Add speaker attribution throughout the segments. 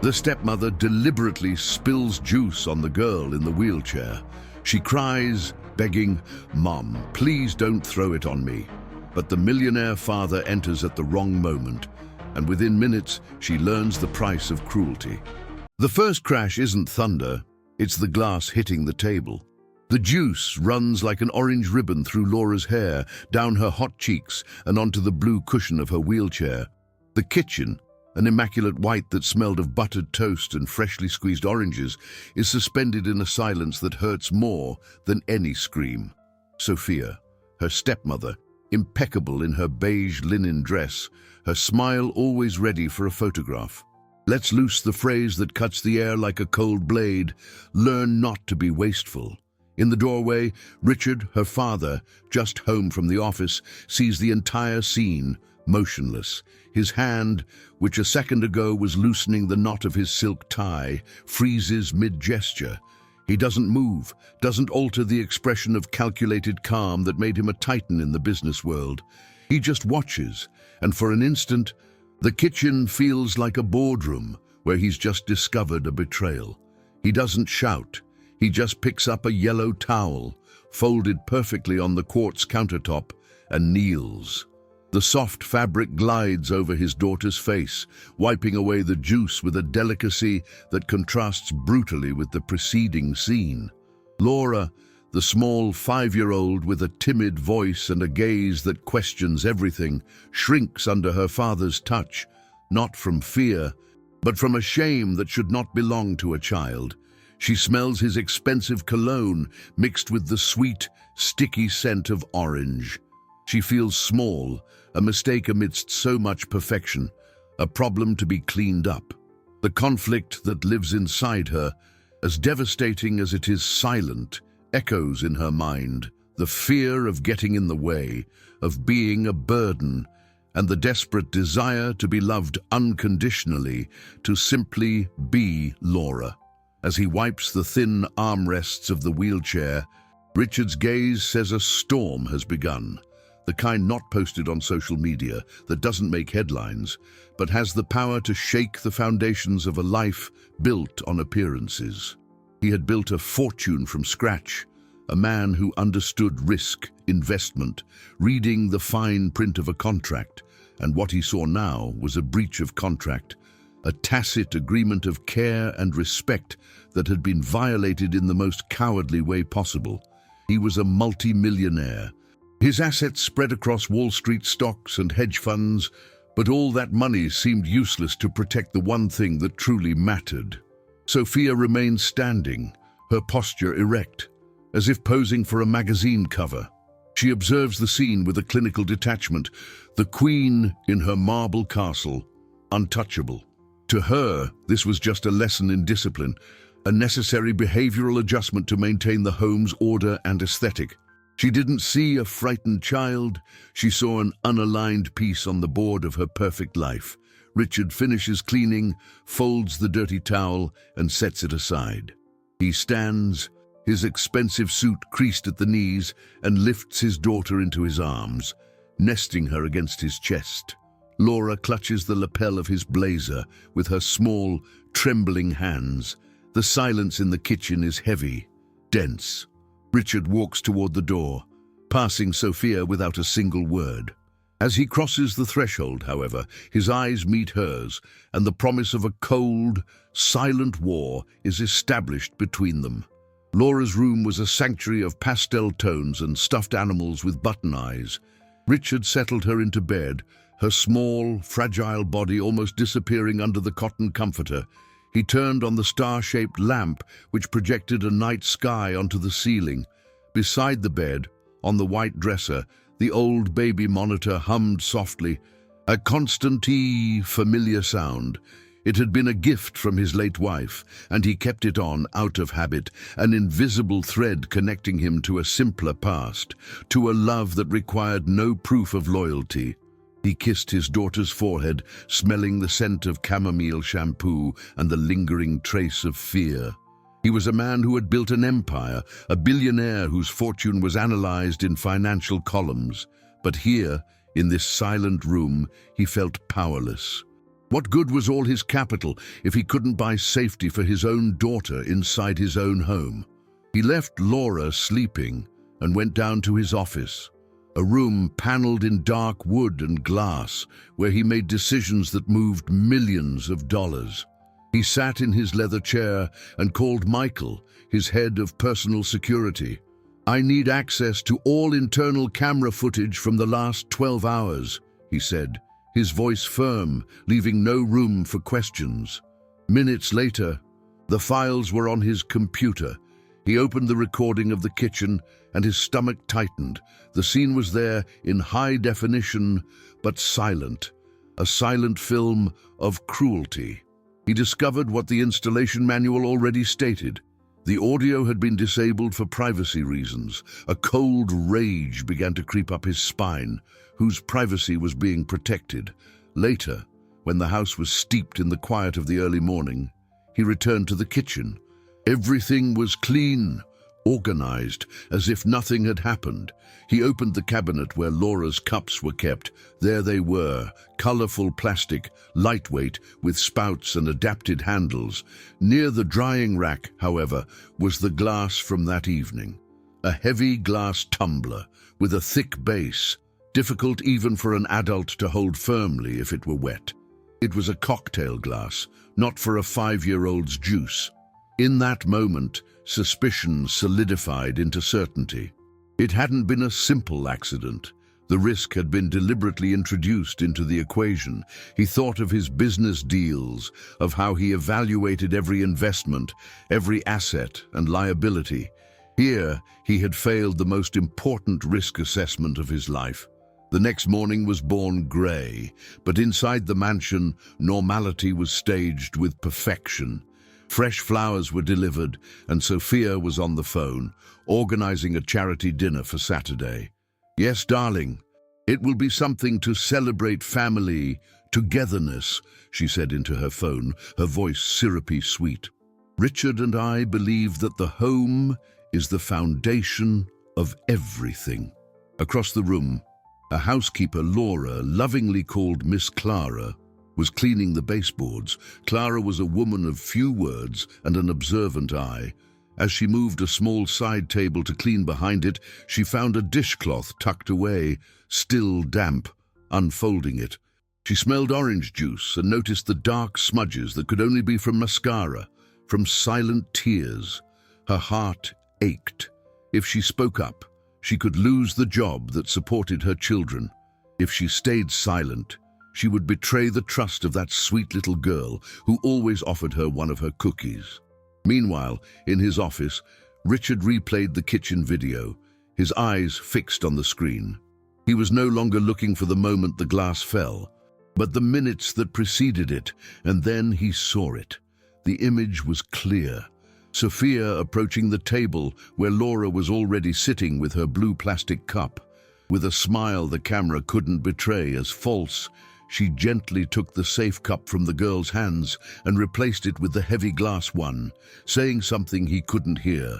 Speaker 1: The stepmother deliberately spills juice on the girl in the wheelchair. She cries, begging, "Mom, please don't throw it on me." But the millionaire father enters at the wrong moment, and within minutes she learns the price of cruelty. The first crash isn't thunder, it's the glass hitting the table. The juice runs like an orange ribbon through Laura's hair, down her hot cheeks and onto the blue cushion of her wheelchair. The kitchen, an immaculate white that smelled of buttered toast and freshly squeezed oranges, is suspended in a silence that hurts more than any scream. Sophia, her stepmother, impeccable in her beige linen dress, her smile always ready for a photograph, lets loose the phrase that cuts the air like a cold blade: "Learn not to be wasteful." In the doorway, Richard, her father, just home from the office, sees the entire scene, motionless. His hand, which a second ago was loosening the knot of his silk tie, freezes mid-gesture. He doesn't move, doesn't alter the expression of calculated calm that made him a titan in the business world. He just watches, and for an instant, the kitchen feels like a boardroom where he's just discovered a betrayal. He doesn't shout. He just picks up a yellow towel, folded perfectly on the quartz countertop, and kneels. The soft fabric glides over his daughter's face, wiping away the juice with a delicacy that contrasts brutally with the preceding scene. Laura, the small 5-year-old with a timid voice and a gaze that questions everything, shrinks under her father's touch, not from fear, but from a shame that should not belong to a child. She smells his expensive cologne mixed with the sweet, sticky scent of orange. She feels small, a mistake amidst so much perfection, a problem to be cleaned up. The conflict that lives inside her, as devastating as it is silent, echoes in her mind: the fear of getting in the way, of being a burden, and the desperate desire to be loved unconditionally, to simply be Laura. As he wipes the thin armrests of the wheelchair, Richard's gaze says a storm has begun. The kind not posted on social media, that doesn't make headlines, but has the power to shake the foundations of a life built on appearances. He had built a fortune from scratch, a man who understood risk, investment, reading the fine print of a contract, and what he saw now was a breach of contract, a tacit agreement of care and respect that had been violated in the most cowardly way possible. He was a multi-millionaire. His assets spread across Wall Street stocks and hedge funds, but all that money seemed useless to protect the one thing that truly mattered. Sophia remained standing, her posture erect, as if posing for a magazine cover. She observes the scene with a clinical detachment, the queen in her marble castle, untouchable. To her, this was just a lesson in discipline, a necessary behavioral adjustment to maintain the home's order and aesthetic. She didn't see a frightened child, she saw an unaligned piece on the board of her perfect life. Richard finishes cleaning, folds the dirty towel, and sets it aside. He stands, his expensive suit creased at the knees, and lifts his daughter into his arms, nesting her against his chest. Laura clutches the lapel of his blazer with her small, trembling hands. The silence in the kitchen is heavy, dense. Richard walks toward the door, passing Sophia without a single word. As he crosses the threshold, however, his eyes meet hers, and the promise of a cold, silent war is established between them. Laura's room was a sanctuary of pastel tones and stuffed animals with button eyes. Richard settled her into bed, her small, fragile body almost disappearing under the cotton comforter. He turned on the star-shaped lamp which projected a night sky onto the ceiling. Beside the bed, on the white dresser, the old baby monitor hummed softly, a constantly familiar sound. It had been a gift from his late wife, and he kept it on out of habit, an invisible thread connecting him to a simpler past, to a love that required no proof of loyalty. He kissed his daughter's forehead, smelling the scent of chamomile shampoo and the lingering trace of fear. He was a man who had built an empire, a billionaire whose fortune was analyzed in financial columns. But here, in this silent room, he felt powerless. What good was all his capital if he couldn't buy safety for his own daughter inside his own home? He left Laura sleeping and went down to his office, a room paneled in dark wood and glass where he made decisions that moved millions of dollars. He sat in his leather chair and called Michael, his head of personal security. "I need access to all internal camera footage from the last 12 hours, he said, his voice firm, leaving no room for questions. Minutes later, the files were on his computer. He opened the recording of the kitchen and his stomach tightened. The scene was there in high definition, but silent, a silent film of cruelty. He discovered what the installation manual already stated. The audio had been disabled for privacy reasons. A cold rage began to creep up his spine, whose privacy was being protected. Later, when the house was steeped in the quiet of the early morning, he returned to the kitchen. Everything was clean, organized, as if nothing had happened. He opened the cabinet where Laura's cups were kept. There they were, colorful plastic, lightweight, with spouts and adapted handles. Near the drying rack, however, was the glass from that evening. A heavy glass tumbler with a thick base, difficult even for an adult to hold firmly if it were wet. It was a cocktail glass, not for a 5-year-old's juice. In that moment, suspicion solidified into certainty. It hadn't been a simple accident. The risk had been deliberately introduced into the equation. He thought of his business deals, of how he evaluated every investment, every asset and liability. Here, he had failed the most important risk assessment of his life. The next morning was born grey, but inside the mansion, normality was staged with perfection. Fresh flowers were delivered, and Sophia was on the phone, organizing a charity dinner for Saturday. "Yes, darling, it will be something to celebrate family, togetherness," she said into her phone, her voice syrupy sweet. "Richard and I believe that the home is the foundation of everything." Across the room, a housekeeper, Laura, lovingly called Miss Clara, was cleaning the baseboards. Clara was a woman of few words and an observant eye. As she moved a small side table to clean behind it, she found a dishcloth tucked away, still damp. Unfolding it, she smelled orange juice and noticed the dark smudges that could only be from mascara, from silent tears. Her heart ached. If she spoke up, she could lose the job that supported her children. If she stayed silent, she would betray the trust of that sweet little girl who always offered her one of her cookies. Meanwhile, in his office, Richard replayed the kitchen video, his eyes fixed on the screen. He was no longer looking for the moment the glass fell, but the minutes that preceded it, and then he saw it. The image was clear. Sophia approaching the table where Laura was already sitting with her blue plastic cup. With a smile the camera couldn't betray as false, she gently took the safe cup from the girl's hands and replaced it with the heavy glass one, saying something he couldn't hear.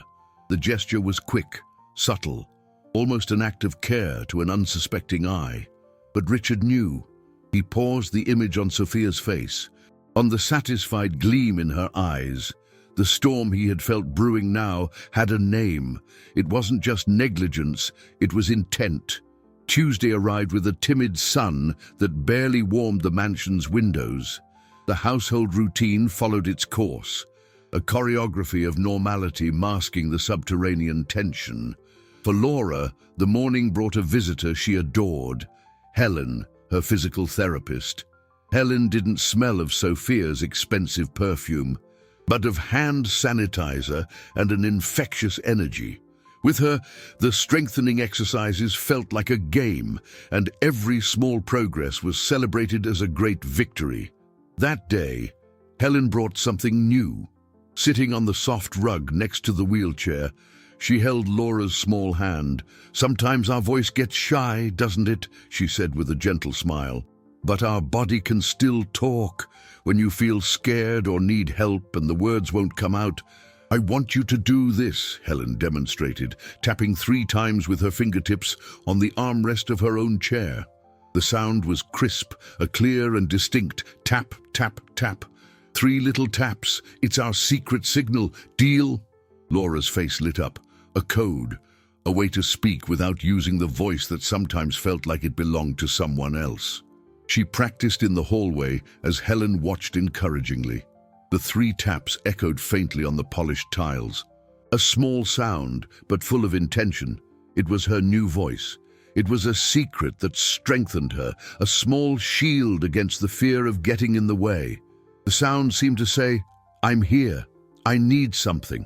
Speaker 1: The gesture was quick, subtle, almost an act of care to an unsuspecting eye. But Richard knew. He paused the image on Sophia's face, on the satisfied gleam in her eyes. The storm he had felt brewing now had a name. It wasn't just negligence, it was intent. Tuesday arrived with a timid sun that barely warmed the mansion's windows. The household routine followed its course, a choreography of normality masking the subterranean tension. For Laura, the morning brought a visitor she adored, Helen, her physical therapist. Helen didn't smell of Sophia's expensive perfume, but of hand sanitizer and an infectious energy. With her, the strengthening exercises felt like a game, and every small progress was celebrated as a great victory. That day, Helen brought something new. Sitting on the soft rug next to the wheelchair, she held Laura's small hand. "Sometimes our voice gets shy, doesn't it?" she said with a gentle smile. "But our body can still talk. When you feel scared or need help and the words won't come out, I want you to do this," Helen demonstrated, tapping 3 times with her fingertips on the armrest of her own chair. The sound was crisp, a clear and distinct tap, tap, tap. 3 little taps. It's our secret signal. Deal? Laura's face lit up. A code. A way to speak without using the voice that sometimes felt like it belonged to someone else. She practiced in the hallway as Helen watched encouragingly. The 3 taps echoed faintly on the polished tiles. A small sound, but full of intention. It was her new voice. It was a secret that strengthened her, a small shield against the fear of getting in the way. The sound seemed to say, "I'm here. I need something.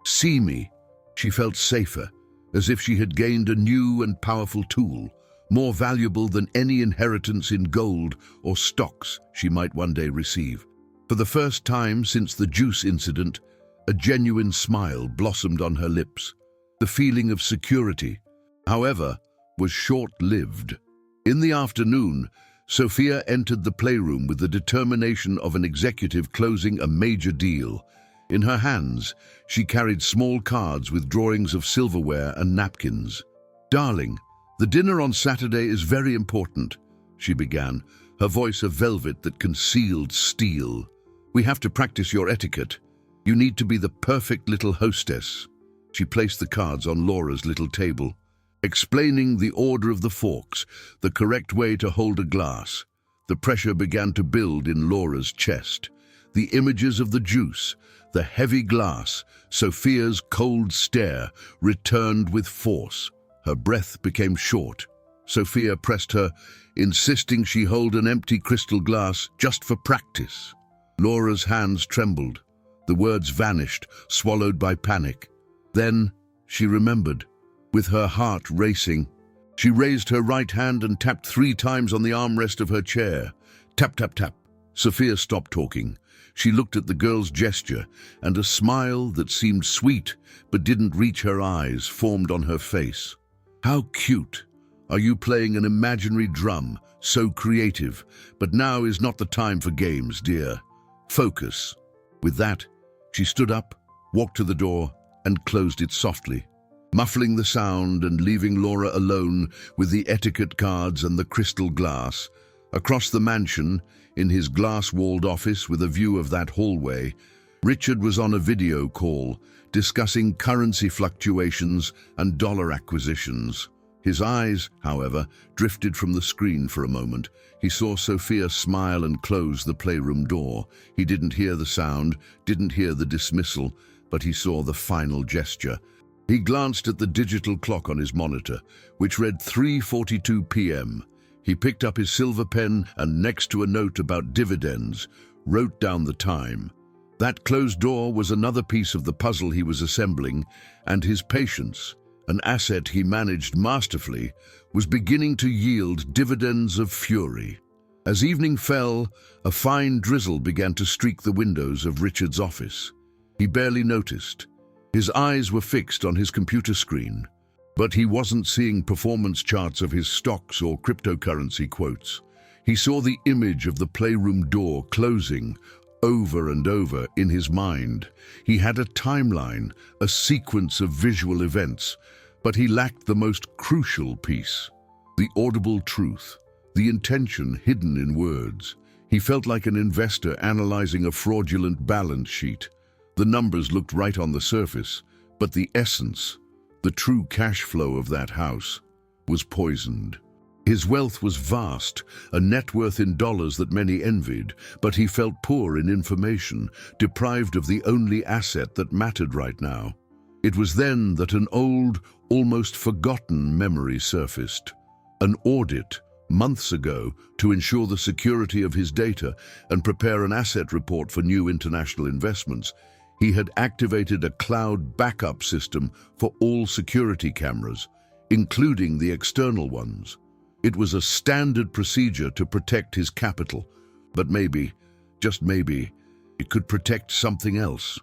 Speaker 1: See me." She felt safer, as if she had gained a new and powerful tool, more valuable than any inheritance in gold or stocks she might one day receive. For the first time since the juice incident, a genuine smile blossomed on her lips. The feeling of security, however, was short-lived. In the afternoon, Sophia entered the playroom with the determination of an executive closing a major deal. In her hands, she carried small cards with drawings of silverware and napkins. "Darling, the dinner on Saturday is very important," she began, her voice a velvet that concealed steel. "We have to practice your etiquette. You need to be the perfect little hostess." She placed the cards on Laura's little table, explaining the order of the forks, the correct way to hold a glass. The pressure began to build in Laura's chest. The images of the juice, the heavy glass, Sophia's cold stare, returned with force. Her breath became short. Sophia pressed her, insisting she hold an empty crystal glass just for practice. Laura's hands trembled. The words vanished, swallowed by panic. Then she remembered. With her heart racing, she raised her right hand and tapped 3 times on the armrest of her chair. Tap, tap, tap. Sophia stopped talking. She looked at the girl's gesture, and a smile that seemed sweet but didn't reach her eyes formed on her face. "How cute. Are you playing an imaginary drum? So creative. But now is not the time for games, dear. Focus." With that, she stood up, walked to the door, and closed it softly, muffling the sound and leaving Laura alone with the etiquette cards and the crystal glass. Across the mansion, in his glass-walled office with a view of that hallway, Richard was on a video call, discussing currency fluctuations and dollar acquisitions. His eyes, however, drifted from the screen for a moment. He saw Sophia smile and close the playroom door. He didn't hear the sound, didn't hear the dismissal, but he saw the final gesture. He glanced at the digital clock on his monitor, which read 3:42 p.m. He picked up his silver pen and, next to a note about dividends, wrote down the time. That closed door was another piece of the puzzle he was assembling, and his patience, an asset he managed masterfully, was beginning to yield dividends of fury. As evening fell, a fine drizzle began to streak the windows of Richard's office. He barely noticed. His eyes were fixed on his computer screen, but he wasn't seeing performance charts of his stocks or cryptocurrency quotes. He saw the image of the playroom door closing over and over in his mind. He had a timeline, a sequence of visual events, but he lacked the most crucial piece, the audible truth, the intention hidden in words. He felt like an investor analyzing a fraudulent balance sheet. The numbers looked right on the surface, but the essence, the true cash flow of that house, was poisoned. His wealth was vast, a net worth in dollars that many envied, but he felt poor in information, deprived of the only asset that mattered right now. It was then that an old, almost forgotten memory surfaced. An audit, months ago, to ensure the security of his data and prepare an asset report for new international investments. He had activated a cloud backup system for all security cameras, including the external ones. It was a standard procedure to protect his capital, but maybe, just maybe, it could protect something else.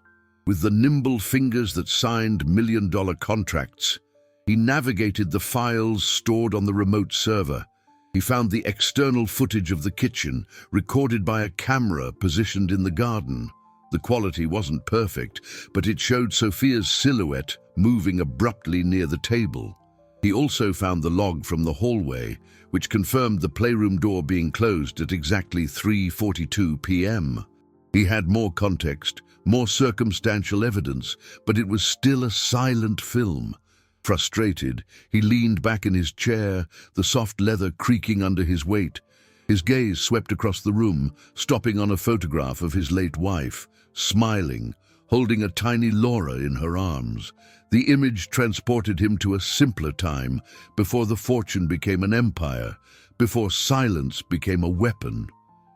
Speaker 1: With the nimble fingers that signed million-dollar contracts, he navigated the files stored on the remote server. He found the external footage of the kitchen, recorded by a camera positioned in the garden. The quality wasn't perfect, but it showed Sophia's silhouette moving abruptly near the table. He also found the log from the hallway, which confirmed the playroom door being closed at exactly 3:42 p.m. He had more context, more circumstantial evidence, but it was still a silent film. Frustrated, he leaned back in his chair, the soft leather creaking under his weight. His gaze swept across the room, stopping on a photograph of his late wife, smiling, holding a tiny Laura in her arms. The image transported him to a simpler time, before the fortune became an empire, before silence became a weapon.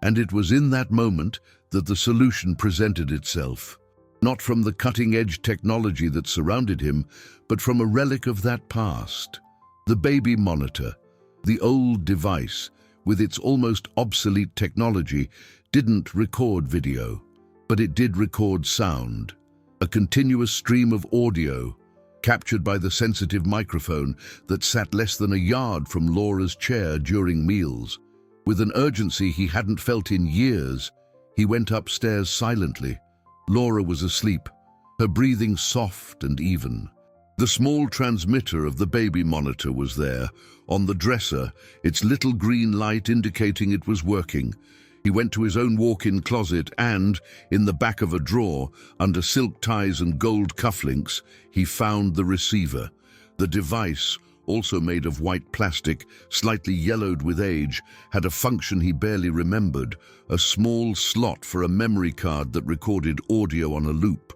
Speaker 1: And it was in that moment that the solution presented itself. Not from the cutting-edge technology that surrounded him, but from a relic of that past. The baby monitor, the old device, with its almost obsolete technology, didn't record video, but it did record sound. A continuous stream of audio, captured by the sensitive microphone that sat less than a yard from Laura's chair during meals. With an urgency he hadn't felt in years, he went upstairs silently. Laura was asleep, her breathing soft and even. The small transmitter of the baby monitor was there, on the dresser, its little green light indicating it was working. He went to his own walk-in closet and, in the back of a drawer, under silk ties and gold cufflinks, he found the receiver. The device, also made of white plastic, slightly yellowed with age, had a function he barely remembered, a small slot for a memory card that recorded audio on a loop.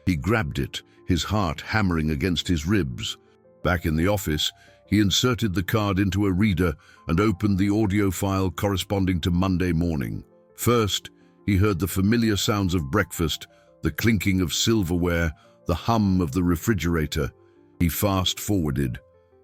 Speaker 1: He grabbed it, his heart hammering against his ribs. Back in the office, he inserted the card into a reader and opened the audio file corresponding to Monday morning. First, he heard the familiar sounds of breakfast, the clinking of silverware, the hum of the refrigerator. He fast-forwarded,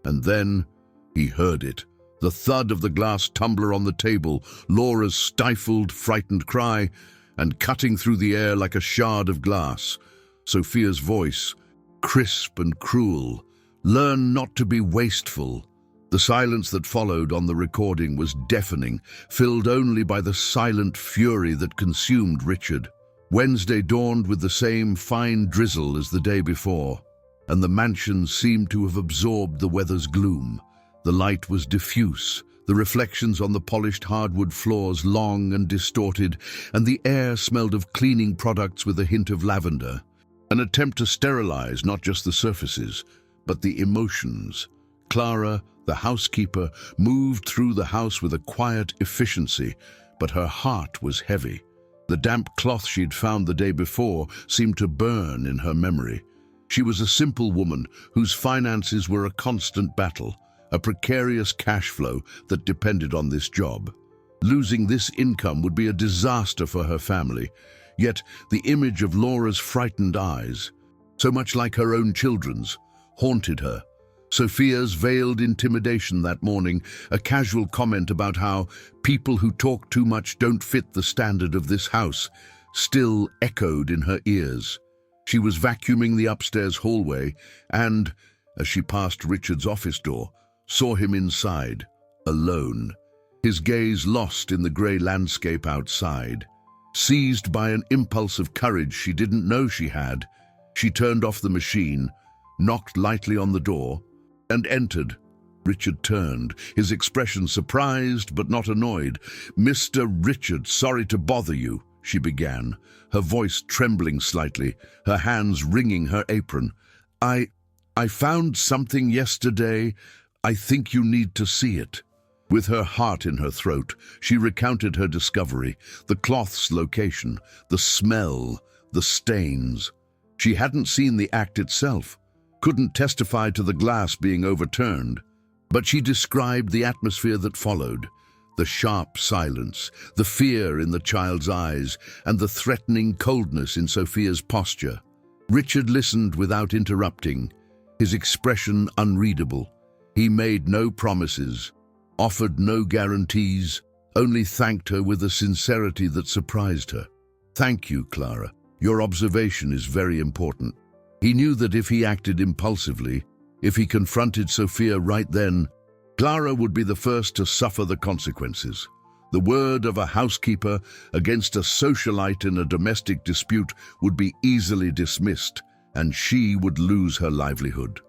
Speaker 1: and then he heard it. The thud of the glass tumbler on the table, Laura's stifled, frightened cry, and cutting through the air like a shard of glass, Sophia's voice, crisp and cruel. "Learn not to be wasteful." The silence that followed on the recording was deafening, filled only by the silent fury that consumed Richard. Wednesday dawned with the same fine drizzle as the day before, and the mansion seemed to have absorbed the weather's gloom. The light was diffuse, the reflections on the polished hardwood floors long and distorted, and the air smelled of cleaning products with a hint of lavender. An attempt to sterilize not just the surfaces, but the emotions. Clara, the housekeeper, moved through the house with a quiet efficiency, but her heart was heavy. The damp cloth she'd found the day before seemed to burn in her memory. She was a simple woman whose finances were a constant battle, a precarious cash flow that depended on this job. Losing this income would be a disaster for her family, yet the image of Laura's frightened eyes, so much like her own children's, haunted her. Sophia's veiled intimidation that morning, a casual comment about how people who talk too much don't fit the standard of this house, still echoed in her ears. She was vacuuming the upstairs hallway and, as she passed Richard's office door, saw him inside, alone, his gaze lost in the grey landscape outside. Seized by an impulse of courage she didn't know she had, she turned off the machine, knocked lightly on the door, and entered. Richard turned, his expression surprised but not annoyed. "Mr. Richard, sorry to bother you," she began, her voice trembling slightly, her hands wringing her apron. I found something yesterday. I think you need to see it." With her heart in her throat, she recounted her discovery, the cloth's location, the smell, the stains. She hadn't seen the act itself, couldn't testify to the glass being overturned, but she described the atmosphere that followed, the sharp silence, the fear in the child's eyes, and the threatening coldness in Sophia's posture. Richard listened without interrupting, his expression unreadable. He made no promises, offered no guarantees, only thanked her with a sincerity that surprised her. "Thank you, Clara. Your observation is very important." He knew that if he acted impulsively, if he confronted Sophia right then, Clara would be the first to suffer the consequences. The word of a housekeeper against a socialite in a domestic dispute would be easily dismissed, and she would lose her livelihood.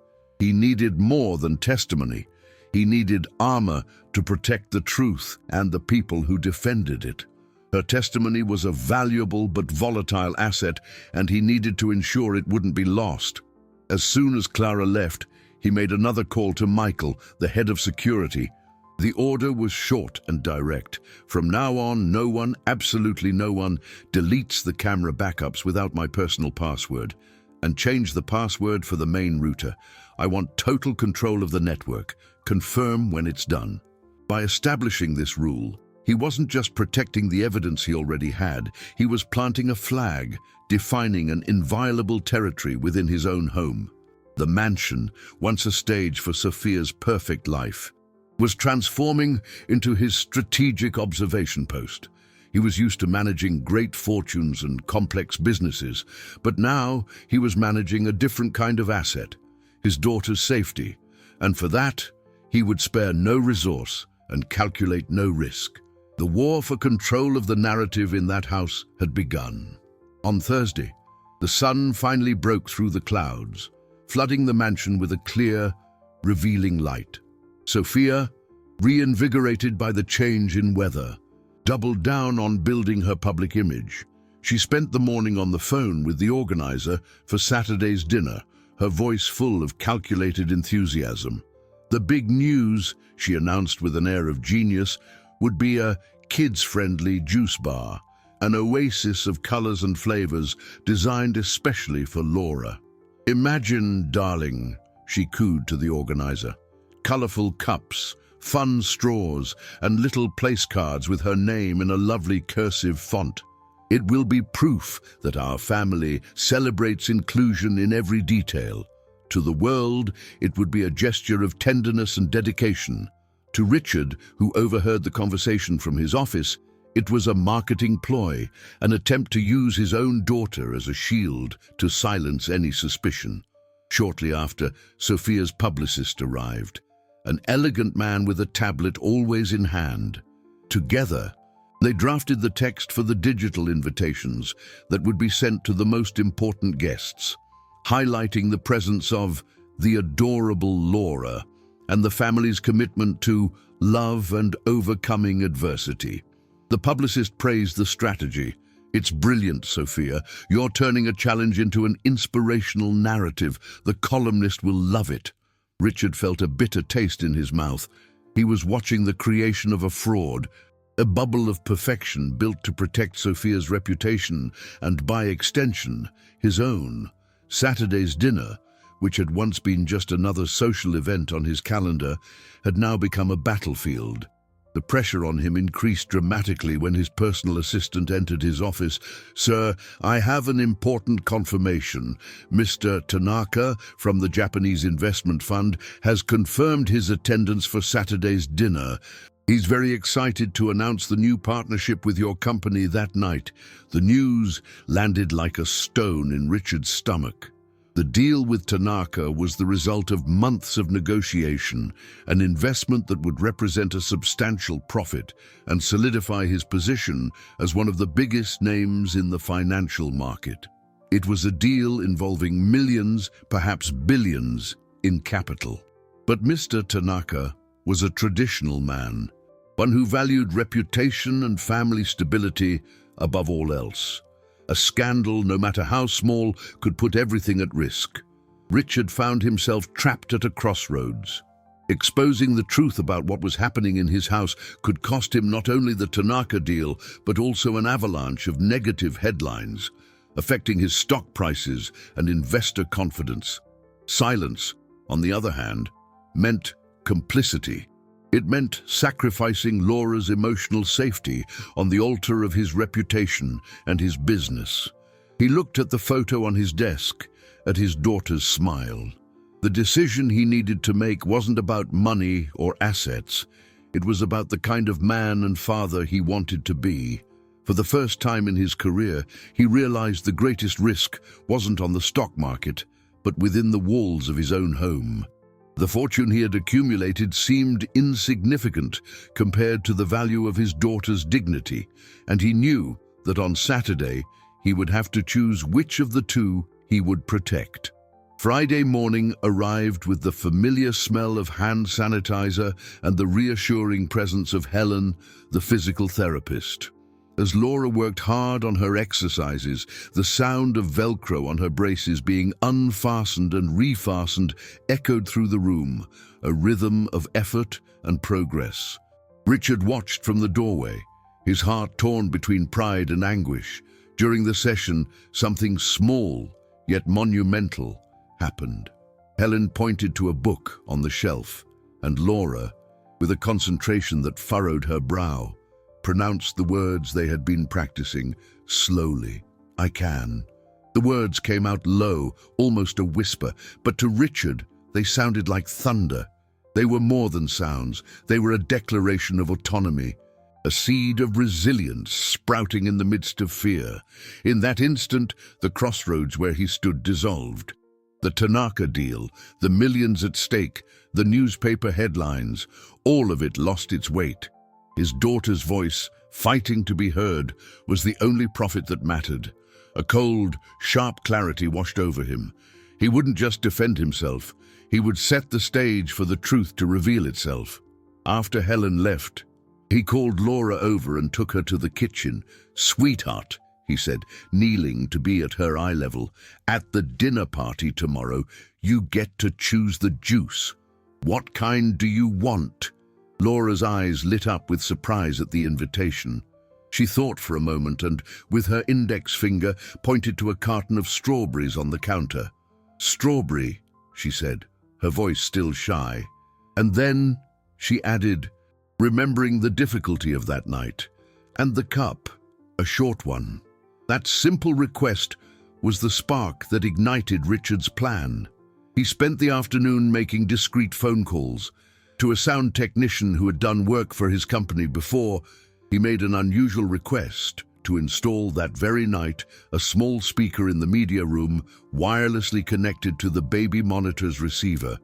Speaker 1: He needed more than testimony. He needed armor to protect the truth and the people who defended it. Her testimony was a valuable but volatile asset, and he needed to ensure it wouldn't be lost. As soon as Clara left, he made another call to Michael, the head of security. The order was short and direct. From now on, no one, absolutely no one, deletes the camera backups without my personal password. And change the password for the main router. I want total control of the network. Confirm when it's done. By establishing this rule, he wasn't just protecting the evidence he already had, he was planting a flag, defining an inviolable territory within his own home. The mansion, once a stage for Sophia's perfect life, was transforming into his strategic observation post. He was used to managing great fortunes and complex businesses, but now he was managing a different kind of asset, his daughter's safety, and for that, he would spare no resource and calculate no risk. The war for control of the narrative in that house had begun. On Thursday, the sun finally broke through the clouds, flooding the mansion with a clear, revealing light. Sophia, reinvigorated by the change in weather, doubled down on building her public image. She spent the morning on the phone with the organizer for Saturday's dinner, her voice full of calculated enthusiasm. The big news, she announced with an air of genius, would be a kids-friendly juice bar, an oasis of colors and flavors designed especially for Laura. "Imagine, darling," she cooed to the organizer. "Colorful cups, fun straws, and little place cards with her name in a lovely cursive font. It will be proof that our family celebrates inclusion in every detail. To the world, it would be a gesture of tenderness and dedication. To Richard, who overheard the conversation from his office, it was a marketing ploy, an attempt to use his own daughter as a shield to silence any suspicion. Shortly after, Sophia's publicist arrived, an elegant man with a tablet always in hand. Together, they drafted the text for the digital invitations that would be sent to the most important guests, highlighting the presence of the adorable Laura and the family's commitment to love and overcoming adversity. The publicist praised the strategy. "It's brilliant, Sophia. You're turning a challenge into an inspirational narrative. The columnist will love it." Richard felt a bitter taste in his mouth. He was watching the creation of a fraud, a bubble of perfection built to protect Sophia's reputation and, by extension, his own. Saturday's dinner, which had once been just another social event on his calendar, had now become a battlefield. The pressure on him increased dramatically when his personal assistant entered his office. "Sir, I have an important confirmation. Mr. Tanaka from the Japanese Investment Fund has confirmed his attendance for Saturday's dinner. He's very excited to announce the new partnership with your company that night." The news landed like a stone in Richard's stomach. The deal with Tanaka was the result of months of negotiation, an investment that would represent a substantial profit and solidify his position as one of the biggest names in the financial market. It was a deal involving millions, perhaps billions, in capital. But Mr. Tanaka was a traditional man, one who valued reputation and family stability above all else. A scandal, no matter how small, could put everything at risk. Richard found himself trapped at a crossroads. Exposing the truth about what was happening in his house could cost him not only the Tanaka deal, but also an avalanche of negative headlines, affecting his stock prices and investor confidence. Silence, on the other hand, meant complicity. It meant sacrificing Laura's emotional safety on the altar of his reputation and his business. He looked at the photo on his desk, at his daughter's smile. The decision he needed to make wasn't about money or assets. It was about the kind of man and father he wanted to be. For the first time in his career, he realized the greatest risk wasn't on the stock market, but within the walls of his own home. The fortune he had accumulated seemed insignificant compared to the value of his daughter's dignity, and he knew that on Saturday he would have to choose which of the two he would protect. Friday morning arrived with the familiar smell of hand sanitizer and the reassuring presence of Helen, the physical therapist. As Laura worked hard on her exercises, the sound of Velcro on her braces being unfastened and refastened echoed through the room, a rhythm of effort and progress. Richard watched from the doorway, his heart torn between pride and anguish. During the session, something small, yet monumental, happened. Helen pointed to a book on the shelf, and Laura, with a concentration that furrowed her brow, pronounced the words they had been practicing slowly. "I can." The words came out low, almost a whisper, but to Richard, they sounded like thunder. They were more than sounds. They were a declaration of autonomy, a seed of resilience sprouting in the midst of fear. In that instant, the crossroads where he stood dissolved. The Tanaka deal, the millions at stake, the newspaper headlines, all of it lost its weight. His daughter's voice, fighting to be heard, was the only profit that mattered. A cold, sharp clarity washed over him. He wouldn't just defend himself. He would set the stage for the truth to reveal itself. After Helen left, he called Laura over and took her to the kitchen. "Sweetheart," he said, kneeling to be at her eye level, "at the dinner party tomorrow, you get to choose the juice. What kind do you want?" Laura's eyes lit up with surprise at the invitation. She thought for a moment and, with her index finger, pointed to a carton of strawberries on the counter. "Strawberry," she said, her voice still shy. And then she added, remembering the difficulty of that night, "and the cup, a short one." That simple request was the spark that ignited Richard's plan. He spent the afternoon making discreet phone calls. To a sound technician who had done work for his company before, he made an unusual request to install that very night a small speaker in the media room wirelessly connected to the baby monitor's receiver.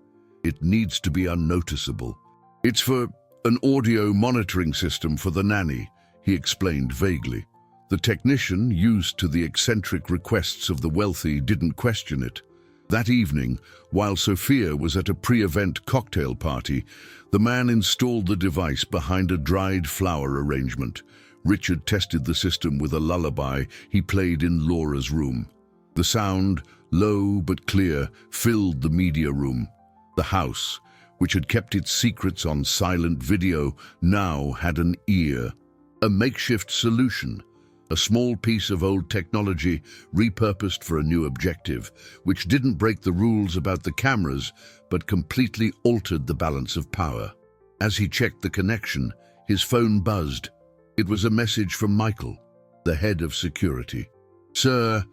Speaker 1: "It needs to be unnoticeable. It's for an audio monitoring system for the nanny," he explained vaguely. The technician, used to the eccentric requests of the wealthy, didn't question it. That evening, while Sophia was at a pre-event cocktail party, the man installed the device behind a dried flower arrangement. Richard tested the system with a lullaby he played in Laura's room. The sound, low but clear, filled the media room. The house, which had kept its secrets on silent video, now had an ear. A makeshift solution. A small piece of old technology repurposed for a new objective, which didn't break the rules about the cameras, but completely altered the balance of power. As he checked the connection, his phone buzzed. It was a message from Michael, the head of security. "Sir,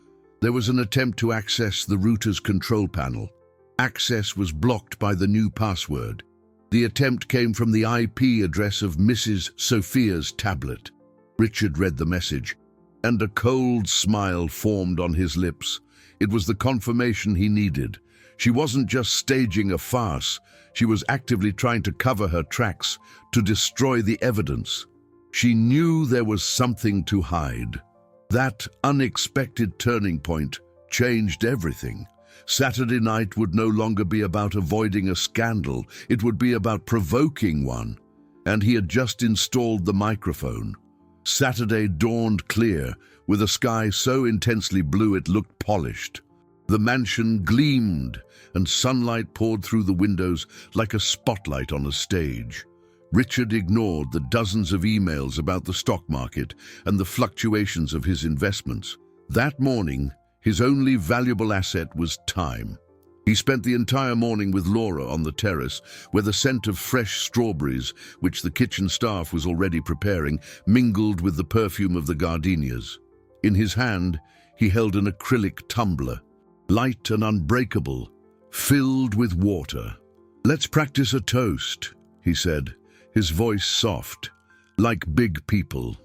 Speaker 1: there was an attempt to access the router's control panel. Access was blocked by the new password. The attempt came from the IP address of Mrs. Sophia's tablet." Richard read the message, and a cold smile formed on his lips. It was the confirmation he needed. She wasn't just staging a farce. She was actively trying to cover her tracks, to destroy the evidence. She knew there was something to hide. That unexpected turning point changed everything. Saturday night would no longer be about avoiding a scandal. It would be about provoking one. And he had just installed the microphone. Saturday dawned clear, with a sky so intensely blue it looked polished. The mansion gleamed, and sunlight poured through the windows like a spotlight on a stage. Richard ignored the dozens of emails about the stock market and the fluctuations of his investments. That morning, his only valuable asset was time. He spent the entire morning with Laura on the terrace, where the scent of fresh strawberries, which the kitchen staff was already preparing, mingled with the perfume of the gardenias. In his hand, he held an acrylic tumbler, light and unbreakable, filled with water. "Let's practice a toast," he said, his voice soft, like big people.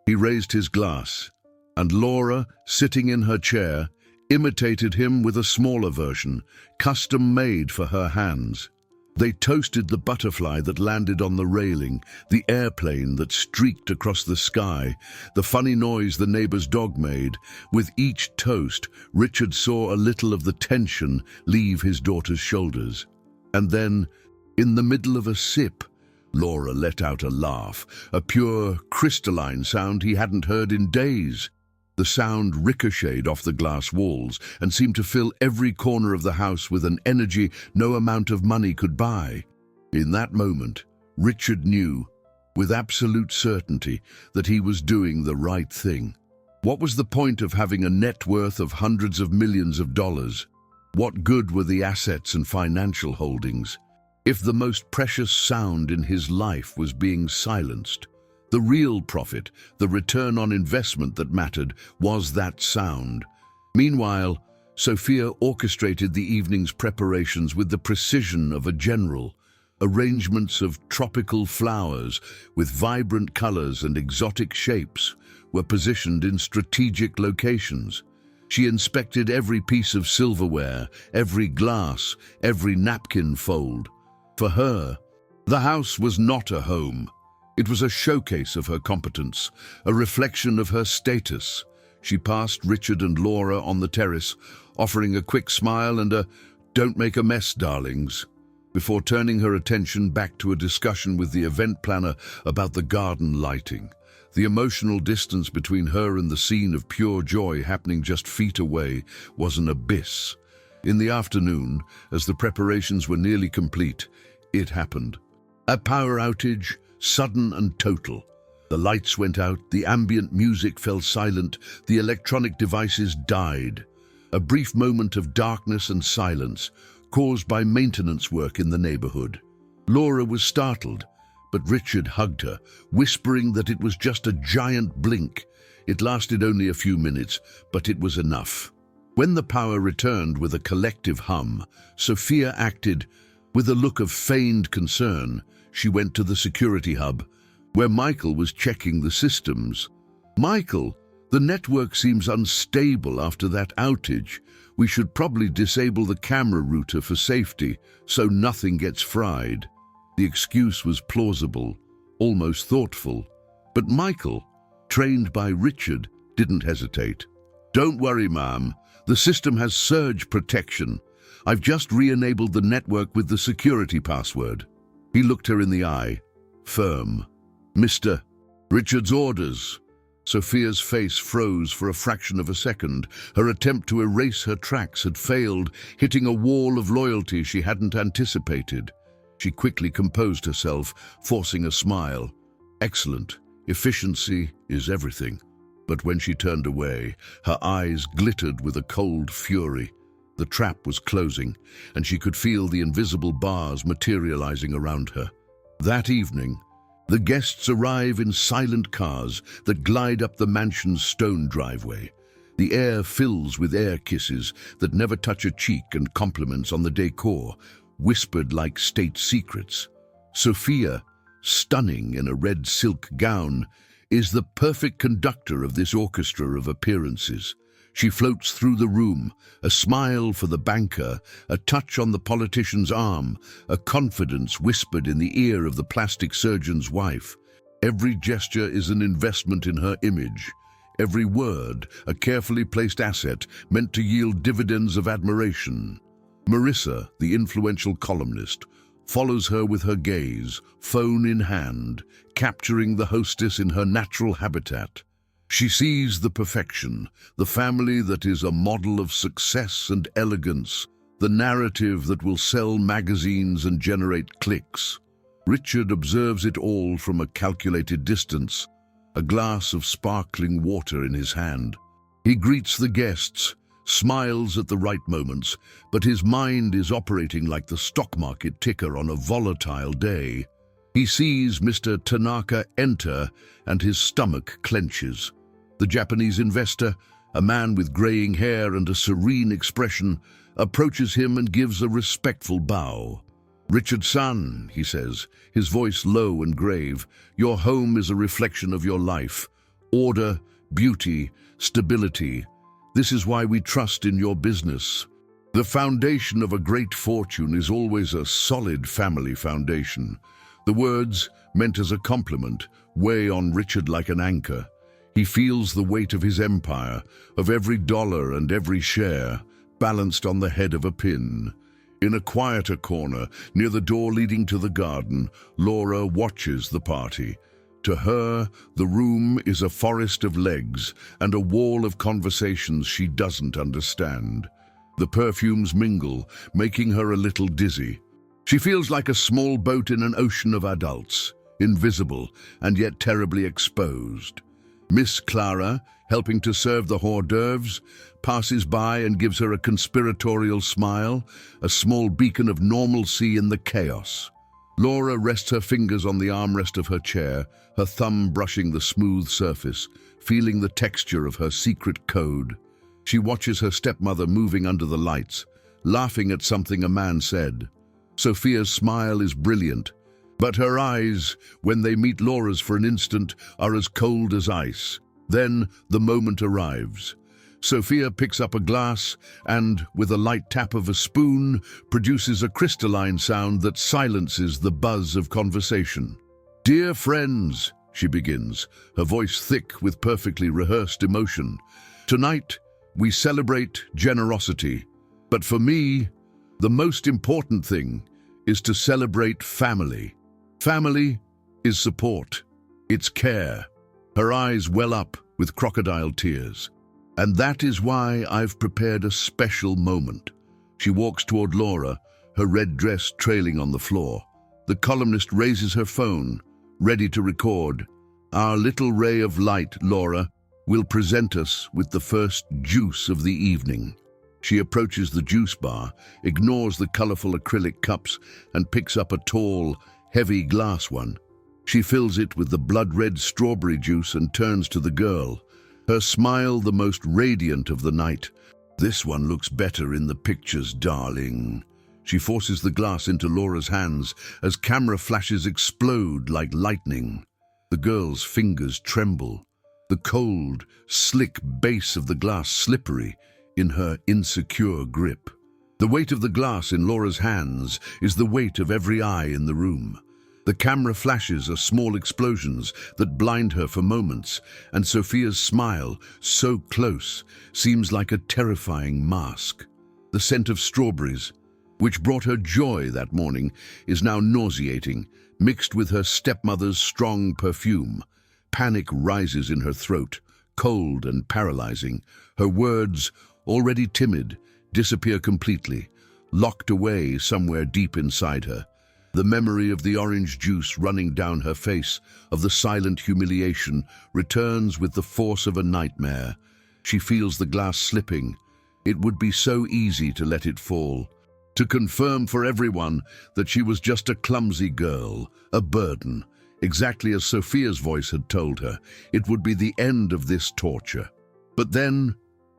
Speaker 1: He raised his glass, and Laura, sitting in her chair, imitated him with a smaller version, custom-made for her hands. They toasted the butterfly that landed on the railing, the airplane that streaked across the sky, the funny noise the neighbor's dog made. With each toast, Richard saw a little of the tension leave his daughter's shoulders. And then, in the middle of a sip, Laura let out a laugh, a pure, crystalline sound he hadn't heard in days. The sound ricocheted off the glass walls and seemed to fill every corner of the house with an energy no amount of money could buy. In that moment, Richard knew, with absolute certainty, that he was doing the right thing. What was the point of having a net worth of hundreds of millions of dollars? What good were the assets and financial holdings if the most precious sound in his life was being silenced? The real profit, the return on investment that mattered, was that sound. Meanwhile, Sophia orchestrated the evening's preparations with the precision of a general. Arrangements of tropical flowers with vibrant colors and exotic shapes were positioned in strategic locations. She inspected every piece of silverware, every glass, every napkin fold. For her, the house was not a home. It was a showcase of her competence, a reflection of her status. She passed Richard and Laura on the terrace, offering a quick smile and a "Don't make a mess, darlings," before turning her attention back to a discussion with the event planner about the garden lighting. The emotional distance between her and the scene of pure joy happening just feet away was an abyss. In the afternoon, as the preparations were nearly complete, it happened. A power outage, sudden and total. The lights went out, the ambient music fell silent, the electronic devices died. A brief moment of darkness and silence, caused by maintenance work in the neighborhood. Laura was startled, but Richard hugged her, whispering that it was just a giant blink. It lasted only a few minutes, but it was enough. When the power returned with a collective hum, Sophia acted with a look of feigned concern. She went to the security hub, where Michael was checking the systems. "Michael, the network seems unstable after that outage. We should probably disable the camera router for safety, so nothing gets fried." The excuse was plausible, almost thoughtful. But Michael, trained by Richard, didn't hesitate. "Don't worry, ma'am. The system has surge protection. I've just re-enabled the network with the security password." He looked her in the eye, firm. "Mr. Richard's orders." Sophia's face froze for a fraction of a second. Her attempt to erase her tracks had failed, hitting a wall of loyalty she hadn't anticipated. She quickly composed herself, forcing a smile. Excellent. Efficiency is everything. But when she turned away, her eyes glittered with a cold fury. The trap was closing, and she could feel the invisible bars materializing around her. That evening, the guests arrive in silent cars that glide up the mansion's stone driveway. The air fills with air kisses that never touch a cheek and compliments on the decor, whispered like state secrets. Sophia, stunning in a red silk gown, is the perfect conductor of this orchestra of appearances. She floats through the room, a smile for the banker, a touch on the politician's arm, a confidence whispered in the ear of the plastic surgeon's wife. Every gesture is an investment in her image. Every word, a carefully placed asset meant to yield dividends of admiration. Marissa, the influential columnist, follows her with her gaze, phone in hand, capturing the hostess in her natural habitat. She sees the perfection, the family that is a model of success and elegance, the narrative that will sell magazines and generate clicks. Richard observes it all from a calculated distance, a glass of sparkling water in his hand. He greets the guests, smiles at the right moments, but his mind is operating like the stock market ticker on a volatile day. He sees Mr. Tanaka enter, and his stomach clenches. The Japanese investor, a man with graying hair and a serene expression, approaches him and gives a respectful bow. "Richard-san," he says, his voice low and grave, "your home is a reflection of your life. Order, beauty, stability. This is why we trust in your business." The foundation of a great fortune is always a solid family foundation. The words, meant as a compliment, weigh on Richard like an anchor. He feels the weight of his empire, of every dollar and every share, balanced on the head of a pin. In a quieter corner, near the door leading to the garden, Laura watches the party. To her, the room is a forest of legs and a wall of conversations she doesn't understand. The perfumes mingle, making her a little dizzy. She feels like a small boat in an ocean of adults, invisible and yet terribly exposed. Miss Clara, helping to serve the hors d'oeuvres, passes by and gives her a conspiratorial smile, a small beacon of normalcy in the chaos. Laura rests her fingers on the armrest of her chair, her thumb brushing the smooth surface, feeling the texture of her secret code. She watches her stepmother moving under the lights, laughing at something a man said. Sophia's smile is brilliant, but her eyes, when they meet Laura's for an instant, are as cold as ice. Then the moment arrives. Sophia picks up a glass and, with a light tap of a spoon, produces a crystalline sound that silences the buzz of conversation. "Dear friends," she begins, her voice thick with perfectly rehearsed emotion. "Tonight, we celebrate generosity. But for me, the most important thing is to celebrate family. Family is support. It's care." Her eyes well up with crocodile tears. "And that is why I've prepared a special moment." She walks toward Laura, her red dress trailing on the floor. The columnist raises her phone, ready to record. "Our little ray of light, Laura, will present us with the first juice of the evening." She approaches the juice bar, ignores the colorful acrylic cups, and picks up a tall, heavy glass one. She fills it with the blood-red strawberry juice and turns to the girl, her smile the most radiant of the night. "This one looks better in the pictures, darling." She forces the glass into Laura's hands as camera flashes explode like lightning. The girl's fingers tremble, the cold, slick base of the glass slippery in her insecure grip. The weight of the glass in Laura's hands is the weight of every eye in the room. The camera flashes are small explosions that blind her for moments, and Sophia's smile, so close, seems like a terrifying mask. The scent of strawberries, which brought her joy that morning, is now nauseating, mixed with her stepmother's strong perfume. Panic rises in her throat, cold and paralyzing. Her words, already timid, disappear completely, locked away somewhere deep inside her. The memory of the orange juice running down her face, of the silent humiliation, returns with the force of a nightmare. She feels the glass slipping. It would be so easy to let it fall, to confirm for everyone that she was just a clumsy girl, a burden. Exactly as Sophia's voice had told her, it would be the end of this torture. But then,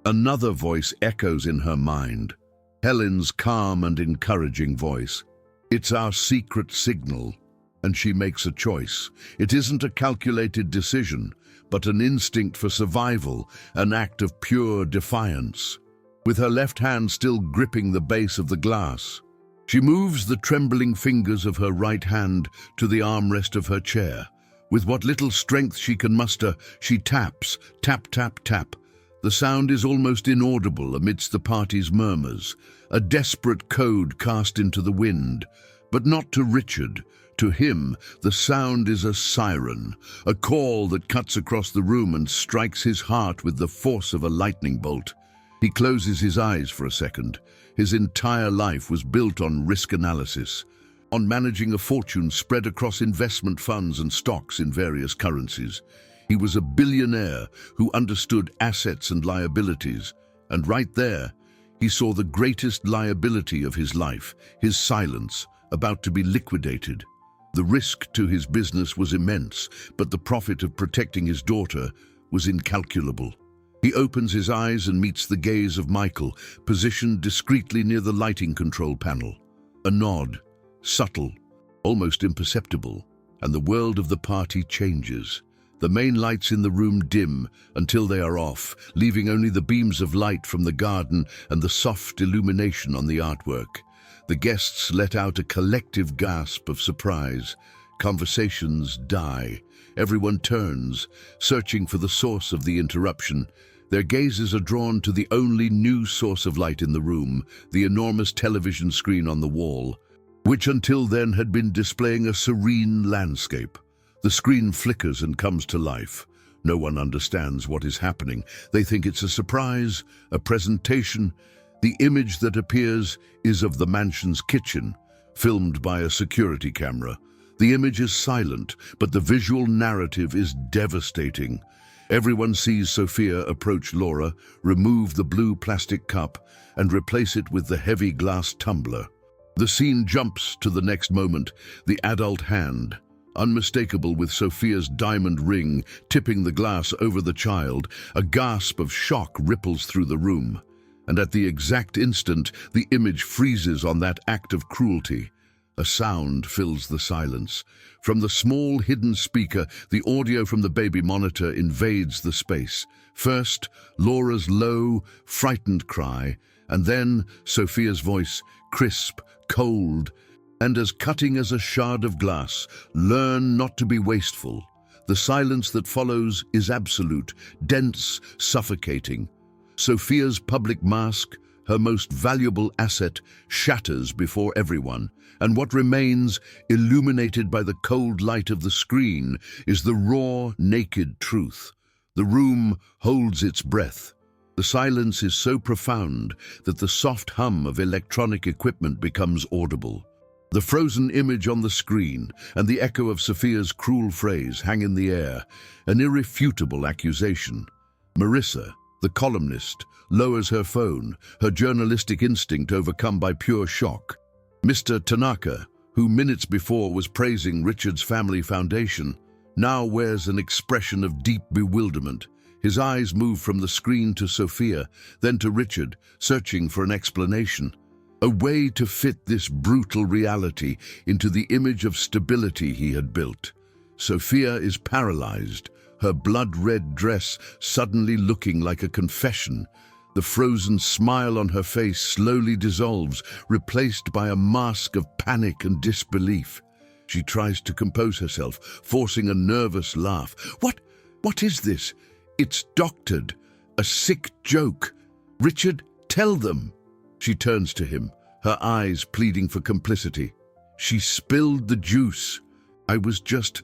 Speaker 1: another voice echoes in her mind, Helen's calm and encouraging voice. "It's our secret signal," and she makes a choice. It isn't a calculated decision, but an instinct for survival, an act of pure defiance. With her left hand still gripping the base of the glass, she moves the trembling fingers of her right hand to the armrest of her chair. With what little strength she can muster, she taps, tap, tap, tap. The sound is almost inaudible amidst the party's murmurs, a desperate code cast into the wind. But not to Richard. To him, the sound is a siren, a call that cuts across the room and strikes his heart with the force of a lightning bolt. He closes his eyes for a second. His entire life was built on risk analysis, on managing a fortune spread across investment funds and stocks in various currencies. He was a billionaire who understood assets and liabilities, and right there, he saw the greatest liability of his life, his silence, about to be liquidated. The risk to his business was immense, but the profit of protecting his daughter was incalculable. He opens his eyes and meets the gaze of Michael, positioned discreetly near the lighting control panel. A nod, subtle, almost imperceptible, and the world of the party changes. The main lights in the room dim until they are off, leaving only the beams of light from the garden and the soft illumination on the artwork. The guests let out a collective gasp of surprise. Conversations die. Everyone turns, searching for the source of the interruption. Their gazes are drawn to the only new source of light in the room, the enormous television screen on the wall, which until then had been displaying a serene landscape. The screen flickers and comes to life. No one understands what is happening. They think it's a surprise, a presentation. The image that appears is of the mansion's kitchen, filmed by a security camera. The image is silent, but the visual narrative is devastating. Everyone sees Sophia approach Laura, remove the blue plastic cup, and replace it with the heavy glass tumbler. The scene jumps to the next moment, the adult hand, unmistakable with Sophia's diamond ring, tipping the glass over the child. A gasp of shock ripples through the room. And at the exact instant, the image freezes on that act of cruelty. A sound fills the silence. From the small hidden speaker, the audio from the baby monitor invades the space. First, Laura's low, frightened cry, and then Sophia's voice, crisp, cold, and as cutting as a shard of glass. Learn not to be wasteful. The silence that follows is absolute, dense, suffocating. Sophia's public mask, her most valuable asset, shatters before everyone, and what remains, illuminated by the cold light of the screen, is the raw, naked truth. The room holds its breath. The silence is so profound that the soft hum of electronic equipment becomes audible. The frozen image on the screen and the echo of Sophia's cruel phrase hang in the air, an irrefutable accusation. Marissa, the columnist, lowers her phone, her journalistic instinct overcome by pure shock. Mr. Tanaka, who minutes before was praising Richard's family foundation, now wears an expression of deep bewilderment. His eyes move from the screen to Sophia, then to Richard, searching for an explanation. A way to fit this brutal reality into the image of stability he had built. Sophia is paralyzed, her blood-red dress suddenly looking like a confession. The frozen smile on her face slowly dissolves, replaced by a mask of panic and disbelief. She tries to compose herself, forcing a nervous laugh. What is this? It's doctored. A sick joke. Richard, tell them. She turns to him, her eyes pleading for complicity. She spilled the juice. I was just...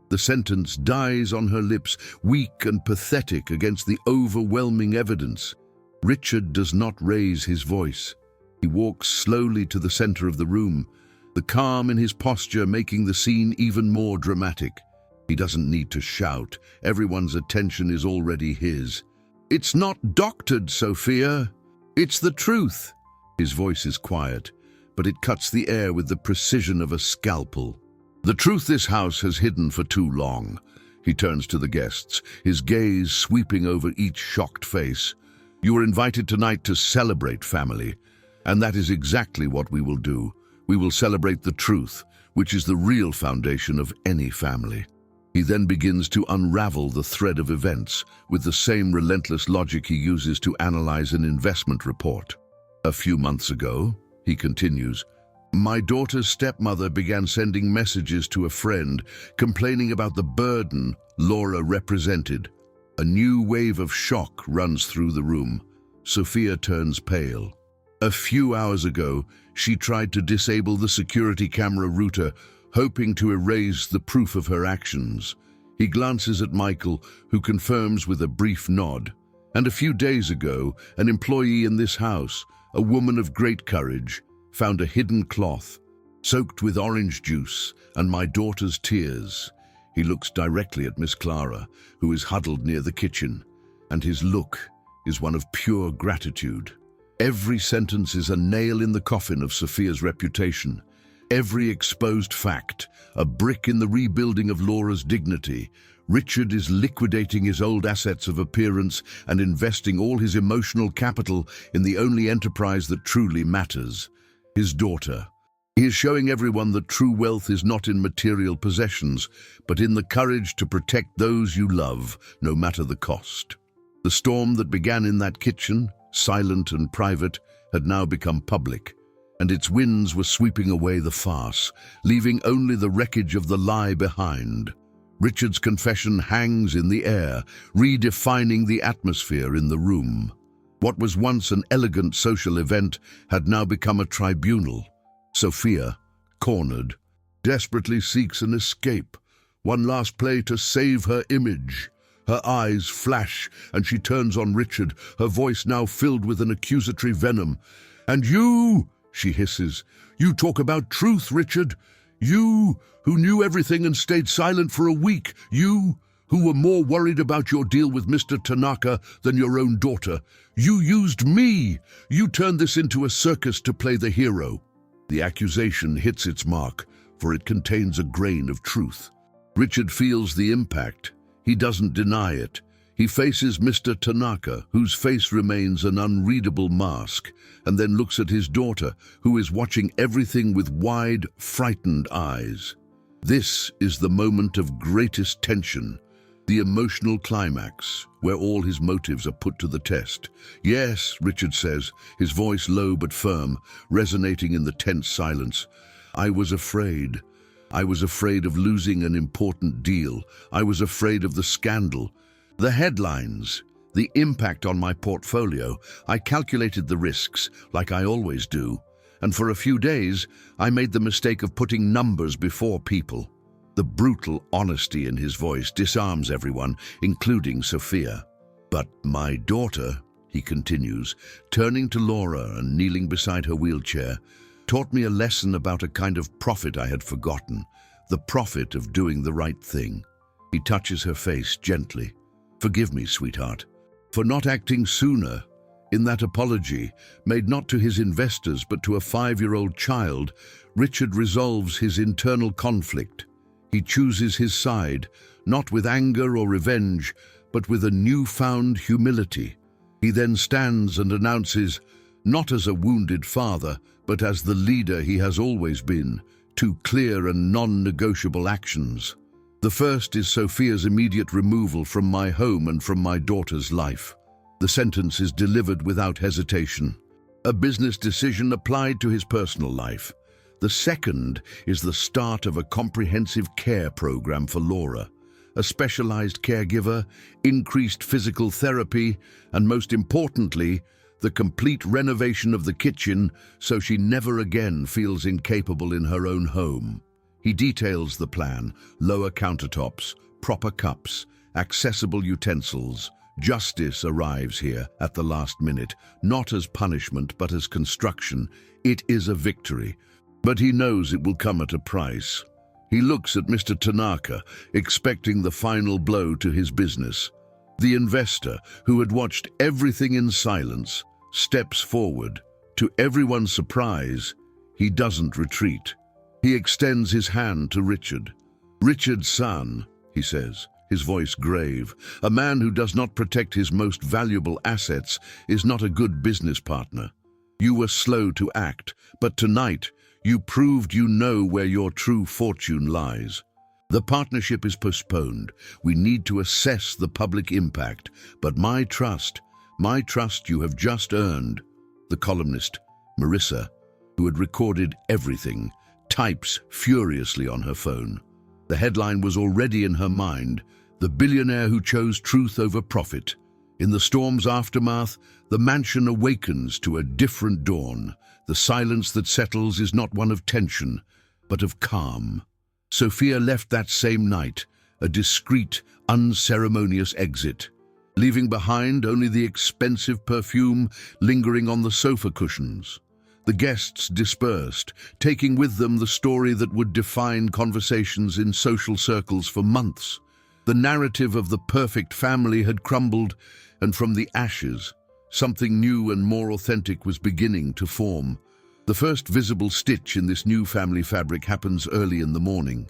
Speaker 1: The sentence dies on her lips, weak and pathetic against the overwhelming evidence. Richard does not raise his voice. He walks slowly to the center of the room, the calm in his posture making the scene even more dramatic. He doesn't need to shout. Everyone's attention is already his. It's not doctored, Sophia. It's the truth. His voice is quiet, but it cuts the air with the precision of a scalpel. The truth this house has hidden for too long. He turns to the guests, his gaze sweeping over each shocked face. You are invited tonight to celebrate family, and that is exactly what we will do. We will celebrate the truth, which is the real foundation of any family. He then begins to unravel the thread of events with the same relentless logic he uses to analyze an investment report. A few months ago, he continues, my daughter's stepmother began sending messages to a friend complaining about the burden Laura represented. A new wave of shock runs through the room. Sophia turns pale. A few hours ago, she tried to disable the security camera router, hoping to erase the proof of her actions. He glances at Michael, who confirms with a brief nod. And a few days ago, an employee in this house, a woman of great courage, found a hidden cloth, soaked with orange juice and my daughter's tears. He looks directly at Miss Clara, who is huddled near the kitchen, and his look is one of pure gratitude. Every sentence is a nail in the coffin of Sophia's reputation. Every exposed fact, a brick in the rebuilding of Laura's dignity. Richard is liquidating his old assets of appearance and investing all his emotional capital in the only enterprise that truly matters. His daughter. He is showing everyone that true wealth is not in material possessions, but in the courage to protect those you love, no matter the cost. The storm that began in that kitchen, silent and private, had now become public, and its winds were sweeping away the farce, leaving only the wreckage of the lie behind. Richard's confession hangs in the air, redefining the atmosphere in the room. What was once an elegant social event had now become a tribunal. Sophia, cornered, desperately seeks an escape, one last play to save her image. Her eyes flash, and she turns on Richard, her voice now filled with an accusatory venom. "And you," she hisses, "you talk about truth, Richard. You, who knew everything and stayed silent for a week. You, who were more worried about your deal with Mr. Tanaka than your own daughter. You used me. You turned this into a circus to play the hero." The accusation hits its mark, for it contains a grain of truth. Richard feels the impact. He doesn't deny it. He faces Mr. Tanaka, whose face remains an unreadable mask, and then looks at his daughter, who is watching everything with wide, frightened eyes. This is the moment of greatest tension, the emotional climax, where all his motives are put to the test. "Yes," Richard says, his voice low but firm, resonating in the tense silence. "I was afraid. I was afraid of losing an important deal. I was afraid of the scandal. The headlines, the impact on my portfolio. I calculated the risks, like I always do. And for a few days, I made the mistake of putting numbers before people." The brutal honesty in his voice disarms everyone, including Sophia. "But my daughter," he continues, turning to Laura and kneeling beside her wheelchair, "taught me a lesson about a kind of profit I had forgotten, the profit of doing the right thing." He touches her face gently. "Forgive me, sweetheart, for not acting sooner." In that apology, made not to his investors but to a 5-year-old child, Richard resolves his internal conflict. He chooses his side, not with anger or revenge, but with a newfound humility. He then stands and announces, not as a wounded father, but as the leader he has always been, two clear and non-negotiable actions. The first is Sophia's immediate removal from my home and from my daughter's life. The sentence is delivered without hesitation, a business decision applied to his personal life. The second is the start of a comprehensive care program for Laura, a specialized caregiver, increased physical therapy, and most importantly, the complete renovation of the kitchen so she never again feels incapable in her own home. He details the plan: lower countertops, proper cups, accessible utensils. Justice arrives here at the last minute, not as punishment but as construction. It is a victory, but he knows it will come at a price. He looks at Mr. Tanaka, expecting the final blow to his business. The investor, who had watched everything in silence, steps forward. To everyone's surprise, he doesn't retreat. He extends his hand to Richard. "Richard's son," he says, his voice grave. "A man who does not protect his most valuable assets is not a good business partner. You were slow to act, but tonight you proved you know where your true fortune lies. The partnership is postponed. We need to assess the public impact, but my trust you have just earned." The columnist, Marissa, who had recorded everything, types furiously on her phone. The headline was already in her mind: "The billionaire who chose truth over profit." In the storm's aftermath, the mansion awakens to a different dawn. The silence that settles is not one of tension, but of calm. Sophia left that same night, a discreet, unceremonious exit, leaving behind only the expensive perfume lingering on the sofa cushions. The guests dispersed, taking with them the story that would define conversations in social circles for months. The narrative of the perfect family had crumbled, and from the ashes, something new and more authentic was beginning to form. The first visible stitch in this new family fabric happens early in the morning.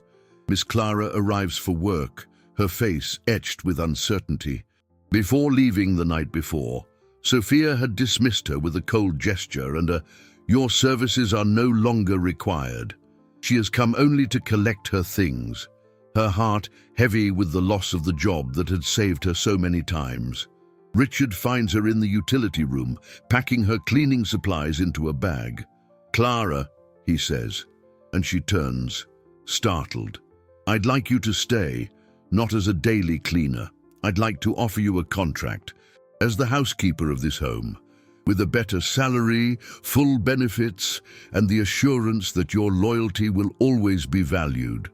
Speaker 1: Miss Clara arrives for work, her face etched with uncertainty. Before leaving the night before, Sophia had dismissed her with a cold gesture and a Your services are no longer required. She has come only to collect her things, her heart heavy with the loss of the job that had saved her so many times. Richard finds her in the utility room, packing her cleaning supplies into a bag. "Clara," he says, and she turns, startled. "I'd like you to stay, not as a daily cleaner. I'd like to offer you a contract as the housekeeper of this home, with a better salary, full benefits, and the assurance that your loyalty will always be valued."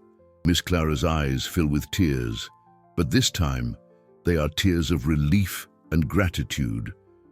Speaker 1: Miss Clara's eyes fill with tears, but this time they are tears of relief and gratitude.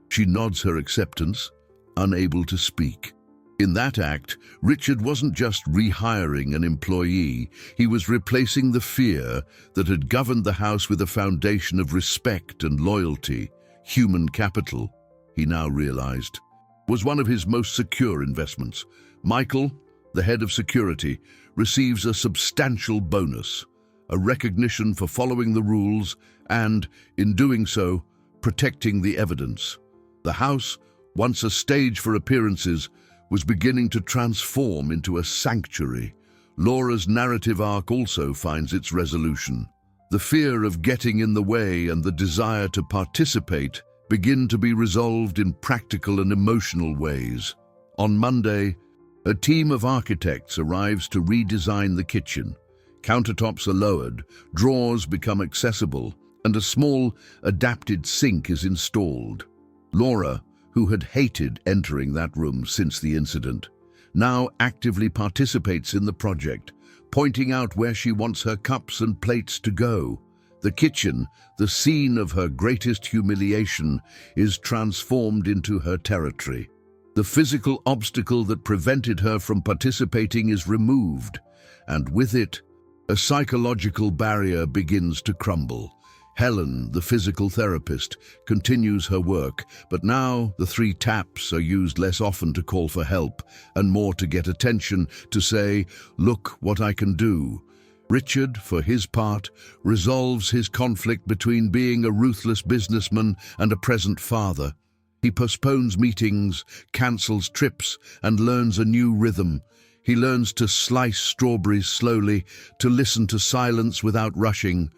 Speaker 1: She nods her acceptance, unable to speak. In that act, Richard wasn't just rehiring an employee, he was replacing the fear that had governed the house with a foundation of respect and loyalty. Human capital, he now realized, was one of his most secure investments. Michael, the head of security, receives a substantial bonus, a recognition for following the rules and, in doing so, protecting the evidence. The house, once a stage for appearances, was beginning to transform into a sanctuary. Laura's narrative arc also finds its resolution. The fear of getting in the way and the desire to participate begin to be resolved in practical and emotional ways. On Monday, a team of architects arrives to redesign the kitchen. Countertops are lowered, drawers become accessible, and a small, adapted sink is installed. Laura, who had hated entering that room since the incident, now actively participates in the project, pointing out where she wants her cups and plates to go. The kitchen, the scene of her greatest humiliation, is transformed into her territory. The physical obstacle that prevented her from participating is removed, and with it, a psychological barrier begins to crumble. Helen, the physical therapist, continues her work, but now the 3 taps are used less often to call for help and more to get attention, to say, "Look what I can do." Richard, for his part, resolves his conflict between being a ruthless businessman and a present father. He postpones meetings, cancels trips, and learns a new rhythm. He learns to slice strawberries slowly, to listen to silence without rushing,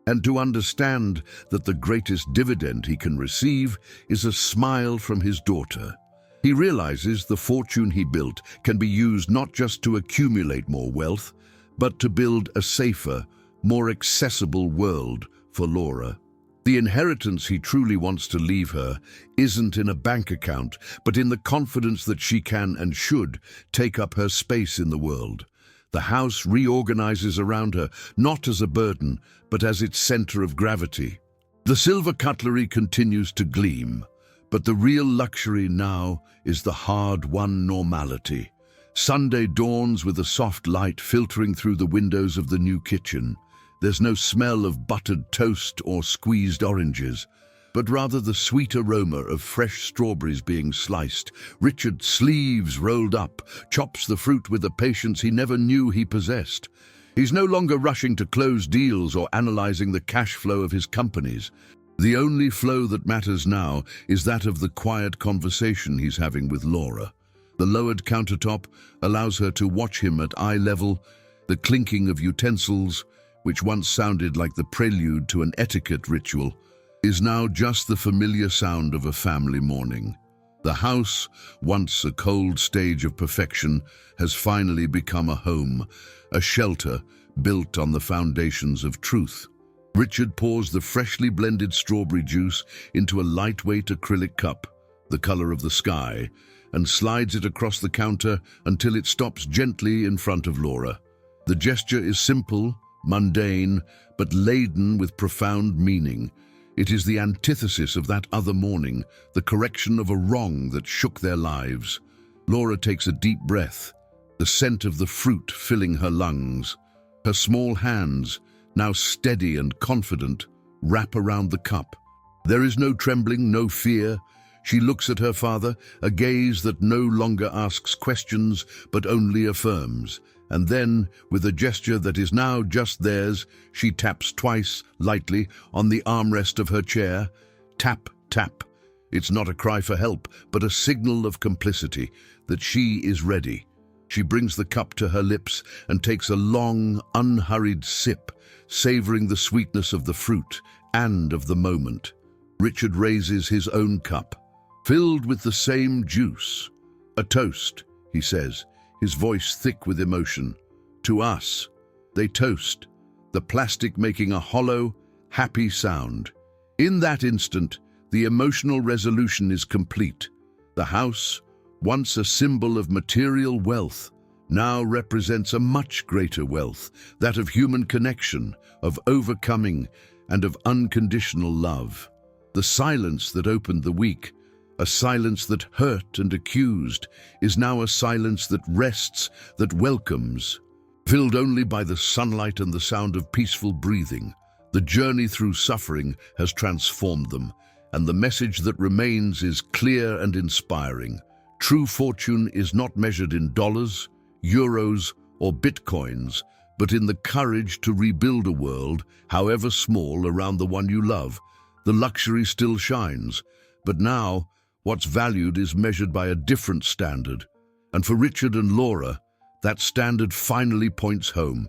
Speaker 1: and to understand that the greatest dividend he can receive is a smile from his daughter. He realizes the fortune he built can be used not just to accumulate more wealth, but to build a safer, more accessible world for Laura. The inheritance he truly wants to leave her isn't in a bank account, but in the confidence that she can and should take up her space in the world. The house reorganizes around her, not as a burden, but as its center of gravity. The silver cutlery continues to gleam, but the real luxury now is the hard-won normality. Sunday dawns with a soft light filtering through the windows of the new kitchen. There's no smell of buttered toast or squeezed oranges, but rather the sweet aroma of fresh strawberries being sliced. Richard, sleeves rolled up, chops the fruit with a patience he never knew he possessed. He's no longer rushing to close deals or analyzing the cash flow of his companies. The only flow that matters now is that of the quiet conversation he's having with Laura. The lowered countertop allows her to watch him at eye level. The clinking of utensils, which once sounded like the prelude to an etiquette ritual, is now just the familiar sound of a family morning. The house, once a cold stage of perfection, has finally become a home, a shelter built on the foundations of truth. Richard pours the freshly blended strawberry juice into a lightweight acrylic cup, the color of the sky, and slides it across the counter until it stops gently in front of Laura. The gesture is simple, mundane, but laden with profound meaning. It is the antithesis of that other morning, the correction of a wrong that shook their lives. Laura takes a deep breath, the scent of the fruit filling her lungs. Her small hands, now steady and confident, wrap around the cup. There is no trembling, no fear. She looks at her father, a gaze that no longer asks questions, but only affirms. And then, with a gesture that is now just theirs, she taps twice, lightly, on the armrest of her chair. Tap, tap. It's not a cry for help, but a signal of complicity, that she is ready. She brings the cup to her lips and takes a long, unhurried sip, savoring the sweetness of the fruit and of the moment. Richard raises his own cup, filled with the same juice. "A toast," he says, his voice thick with emotion. "To us." They toast, the plastic making a hollow, happy sound. In that instant, the emotional resolution is complete. The house, once a symbol of material wealth, now represents a much greater wealth, that of human connection, of overcoming, and of unconditional love. The silence that opened the week, a silence that hurt and accused, is now a silence that rests, that welcomes. Filled only by the sunlight and the sound of peaceful breathing, the journey through suffering has transformed them, and the message that remains is clear and inspiring. True fortune is not measured in dollars, euros, or bitcoins, but in the courage to rebuild a world, however small, around the one you love. The luxury still shines, but now what's valued is measured by a different standard. And for Richard and Laura, that standard finally points home.